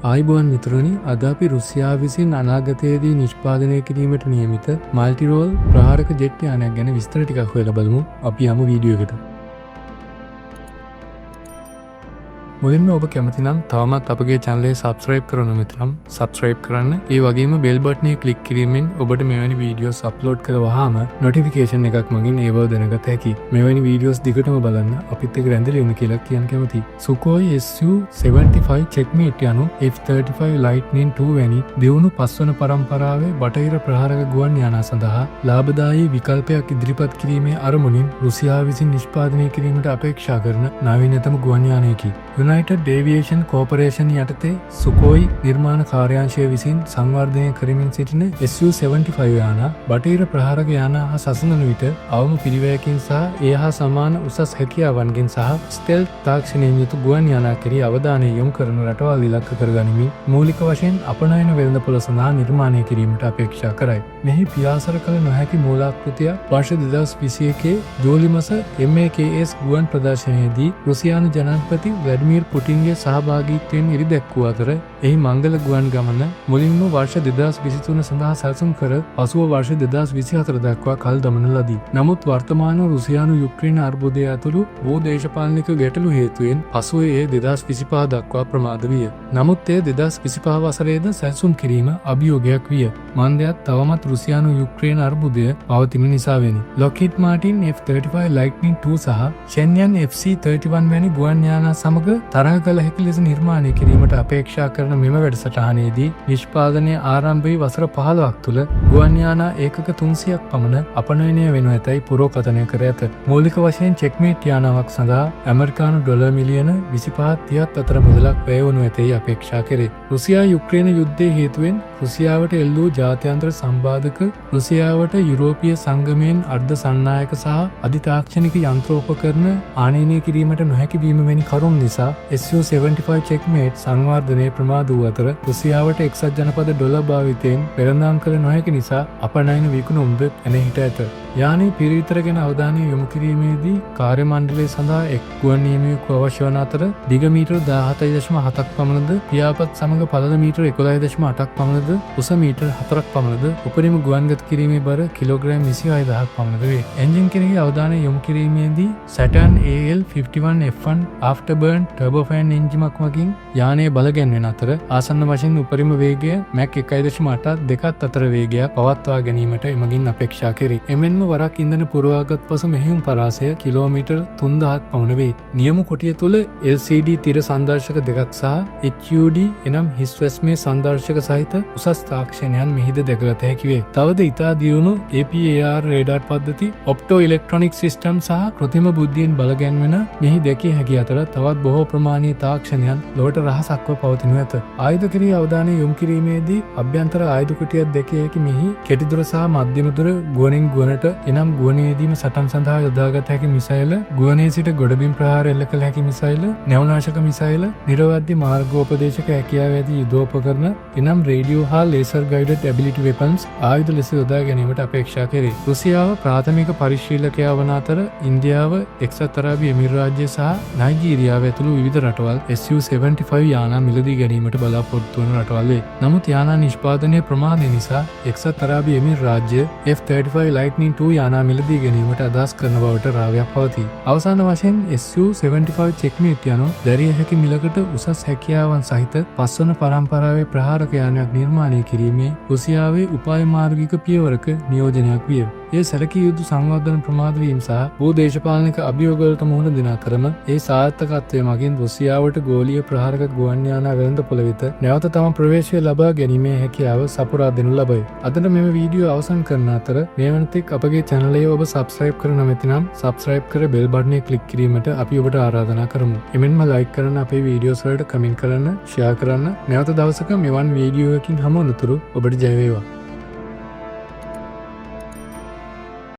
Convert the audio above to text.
ආයිබෝන් මිතුරනි, අද අපි රුසියාව විසින් අනාගතයේදී නිෂ්පාදනය කිරීමට නියමිත මල්ටිරෝල් ප්‍රහාරක ජෙට් යානයක් ගැන විස්තර ටිකක් හොයලා බලමු. අපි යමු වීඩියෝ එකට. මුලින්ම ඔබ කැමති නම් තවමත් අපගේ channel එක subscribe කරන්න මිත්‍රම් subscribe කරන්න. ඒ වගේම bell button එක click කිරීමෙන් ඔබට මෙවැනි videos upload කරවහම notification එකක් මගින් ඒව දැනගත හැකියි. මෙවැනි videos දිගටම බලන්න අපිත් එක්ක රැඳිලා ඉන්න කියලා කියන්න කැමතියි. Sukhoi Su-75 checkmate යනු F-35 Lightning II වැනි දියුණු පස්වන පරම්පරාවේ බටහිර ප්‍රහාරක ගුවන් යානා සඳහා ලාභදායී විකල්පයක් ඉදිරිපත් කිරීමේ අරමුණින් රුසියාව විසින් නිෂ්පාදනය කිරීමට අපේක්ෂා කරන නවීනතම ගුවන් යානයකි. United Aviation Corporation යටතේ සුකෝයි නිර්මාණ කාර්යාංශය විසින් සංවර්ධනය කරමින් සිටින Su-75 යානා බටහිර ප්‍රහාරක යානා හා සසඳන විට අවම පිළිවෙයකින් සහ ඒ හා සමාන උසස් හැකියාවන්ගෙන් සහ ස්ටෙල්ත් තාක්ෂණයෙන් යුතු ගුවන් යානා කෙරෙහි අවධානය යොමු කරන රටවල් ඉලක්ක කරගනිමින් මූලික වශයෙන් අපනයන වෙළඳපොළ සඳහා නිර්මාණය කිරීමට අපේක්ෂා කරයි. මෙහි පියාසර කළ නොහැකි මූලාකෘතිය වර්ෂ 2021 ජූලි මාස MAKS ගුවන් ප්‍රදර්ශනයේදී රුසියානු ජනාධිපති ව්ලාඩිමිර් පුටින්ගේ සහභාගීත්වයෙන් ඉරිදැක්වූ අතර එහි මංගල ගුවන් ගමන මුලින්ම වර්ෂ 2023 සඳහා සැලසුම් කර පසුව වර්ෂ 2024 දක්වා කල් දමන ලදී. නමුත් වර්තමාන රුසියානු යුක්‍රේන අර්බුදය ඇතුළු බොහෝ දේශපාලනික ගැටලු හේතුවෙන් පසුව එය 2025 දක්වා ප්‍රමාද විය. නමුත් එය 2025 වසරේද සැලසුම් කිරීම අභියෝගයක් විය. මන්දයත් තවමත් රුසියානු යුක්‍රේන අර්බුදය පවතින නිසා වෙනි. Lockheed Martin F-35 Lightning II සහ Shenyang FC-31 වැනි ගුවන් යානා සමග තරහ කළ හැකි ලෙස නිර්මාණය කිරීමට අපේක්ෂා කරන මෙම වැඩසටහනේදී නිෂ්පාදනය ආරම්භ වී වසර 15ක් තුළ ගුවන් යානා ඒකක 300ක් පමණ අපනයනය වෙනු ඇතැයි පුරෝකථනය කර ඇත. මූලික වශයෙන් චෙක්මේට් යානාවක් සඳහා ඇමරිකානු ඩොලර් මිලියන 25-30 අතර මුදලක් වැය වනු ඇතැයි අපේක්ෂා කෙරේ. රුසියා යුක්‍රේන යුද්ධය හේතුවෙන් රුසියාවට එල් වූ ජාත්‍යන්තර සම්බාධක රුසියාවට යුරෝපීය සංගමයෙන් අර්ධ සන්නායක සහ අධිතාක්ෂණික යන්ත්‍රෝපකරණ ආනයනය කිරීමට නොහැකි වීම වැනි කරුණු නිසා Su-75 checkmate සංවර්ධනයේ ප්‍රමාද වූ අතර රුසියාවට එක්සත් ජනපද ඩොලර් භාවිතයෙන් වෙළඳාම් කළ නොහැකි නිසා අපනයන විකුණුම්ද එන හිට ඇත. යානයේ පිරිතර ගැන අවධානය යොමු කිරීමේදී කාර්ය මණ්ඩලය සඳහා එක් ගුවන් නියමයක අවශ්‍ය වන අතර දිග මීටර 17.7ක් පමණද පියාපත් සමග පළල මීටර 11.8ක් පමණද උස මීටර 4ක් පමණද උපරිම ගුවන්ගත කිරීමේ බර කිලෝග්‍රෑම් 26000ක් පමණද වේ. එන්ජින් කෙරෙහි අවධානය යොමු කිරීමේදී Saturn AL51 F1 afterburn turbofan එන්ජිමක් මගින් යානයේ බල ගැන්වෙන අතර ආසන්න වශයෙන් උපරිම වේගය මැක් 1.8 දෙකත් අතර වේගයක් පවත්වා ගැනීමට එමගින් අපේක්ෂා කෙරේ. එමෙන්ම වරක් ඉන්ධන පුරවාගත් පසු මෙහෙයුම් පරාසය කිලෝමීටර් 3000ක් පමණ වේ. නියම කොටිය තුළ LCD තිර සංදර්ශක දෙකක් සහ HUD එනම් හිස් වැස්මේ සංදර්ශක සහිත උසස් තාක්ෂණයන් මෙහිද දැකගත හැකි වේ. තවද ඉතා දියුණු APAR රේඩාර් පද්ධති, ඔප්ටෝ ඉලෙක්ට්‍රොනික් සිස්ටම් සහ කෘත්‍රිම බුද්ධියෙන් බල ගැන්වෙන මෙහි දැකිය හැකි අතර තවත් බොහෝ ප්‍රමාණීය තාක්ෂණයන් ලොවට රහසක්ව පවතිනු ඇත. ආයුධ කෙරෙහි අවධානය යොමු කිරීමේදී අභ්‍යන්තර ආයුධ කුටියක් දැකිය හැකි මෙහි කෙටිදුර සහ මධ්‍යම දුර ගුවනින් ගුවනට එනම් ගුවනයේදීම සටන් සඳහා යොදාගත හැකි මිසයිල, ගුවනේ සිට ගොඩබිම් ප්‍රහාර එල්ල කළ හැකි මිසයිල, නැවුනාශක මිසයිල, නිරවද්‍ය මාර්ගෝපදේශක හැකියාව ඇති යුධෝපකරණ එනම් රේඩියෝ හා ලේසර් ගයිඩඩ් ඇබිලිටි වෙපන්ස් ආයුධ ලෙස යොදා ගැනීමට අපේක්ෂා කෙරේ. රුසියාව ප්‍රාථමික පරිශීලකයා වන අතර ඉන්දියාව, එක්සත් අරාබි එමිරාජ්‍ය සහ නයිජීරියාව ඇතුළු විවිධ රටවල් Su-75 යානා මිලදී ගැනීමට බලාපොරොත්තු වන රටවල් වේ. නමුත් යානා නිෂ්පාදනයේ ප්‍රමාදය නිසා එක්සත් අරාබි එමිරාජ්‍ය F-35 Lightning II යානා මිලදී ගැනීමට අදහස් කරන බවට රාවයක් පවතී. අවසාන වශයෙන් Su-75 checkmate යනු දැරිය හැකි මිලකට උසස් හැකියාවන් සහිත පස්වන පරම්පරාවේ ප්‍රහාරක යානයක් නිර්මාණය කිරීමේ රුසියාවේ උපාය මාර්ගික පියවරක නියෝජනයක් විය. ඒ සැලකිය යුතු සංවර්ධන ප්‍රමාද වීම සහ බොහෝ දේශපාලනික අභියෝගවලට මුහුණ දෙන අතරම ඒ සාර්ථකත්වය මගින් රුසියාවට ගෝලීය ප්‍රහාරක ගුවන් යානා වෙළඳපොළ වෙත නැවත තම ප්‍රවේශය ලබා ගැනීමේ හැකියාව සපුරා දෙනු ලබයි. අදට මෙම වීඩියෝ අවසන් කරන අතර මේ වනතෙක් අපගේ channel එක ඔබ subscribe කර නැමැති නම් subscribe කර bell button එක click කිරීමට අපි ඔබට ආරාධනා කරමු. එමෙන්ම like කරන්න, අපේ videos වලට comment කරන්න, share කරන්න. නැවත දවසක මෙවන් වීඩියෝ එකකින් හමු වනතුරු ඔබට ජය වේවා.